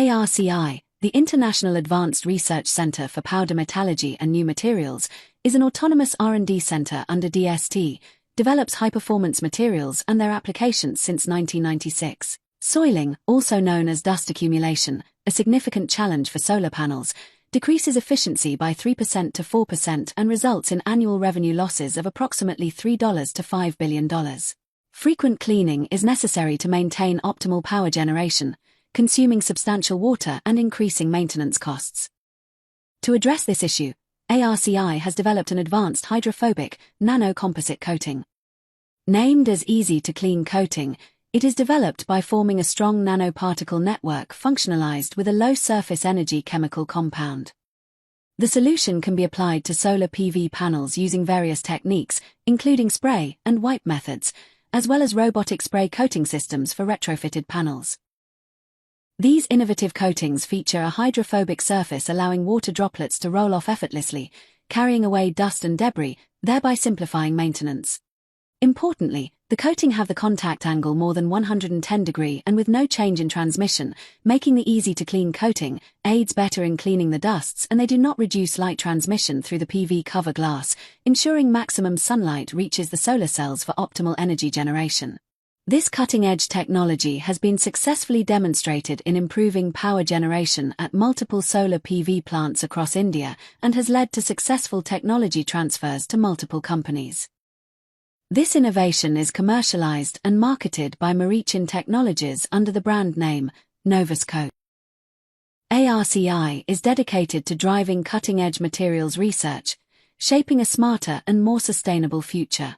ARCI, the International Advanced Research Center for Powder Metallurgy and New Materials, is an autonomous R&D center under DST, develops high-performance materials and their applications since 1996. Soiling, also known as dust accumulation, a significant challenge for solar panels, decreases efficiency by 3% to 4% and results in annual revenue losses of approximately $3 to $5 billion. Frequent cleaning is necessary to maintain optimal power generation, consuming substantial water and increasing maintenance costs. To address this issue, ARCI has developed an advanced hydrophobic, nanocomposite coating. Named as easy-to-clean coating, it is developed by forming a strong nanoparticle network functionalized with a low-surface energy chemical compound. The solution can be applied to solar PV panels using various techniques, including spray and wipe methods, as well as robotic spray coating systems for retrofitted panels. These innovative coatings feature a hydrophobic surface allowing water droplets to roll off effortlessly, carrying away dust and debris, thereby simplifying maintenance. Importantly, the coating have the contact angle more than 110 degrees and with no change in transmission, making the easy-to-clean coating aids better in cleaning the dusts, and they do not reduce light transmission through the PV cover glass, ensuring maximum sunlight reaches the solar cells for optimal energy generation. This cutting-edge technology has been successfully demonstrated in improving power generation at multiple solar PV plants across India and has led to successful technology transfers to multiple companies. This innovation is commercialized and marketed by Marichin Technologies under the brand name Novuscoat. ARCI is dedicated to driving cutting-edge materials research, shaping a smarter and more sustainable future.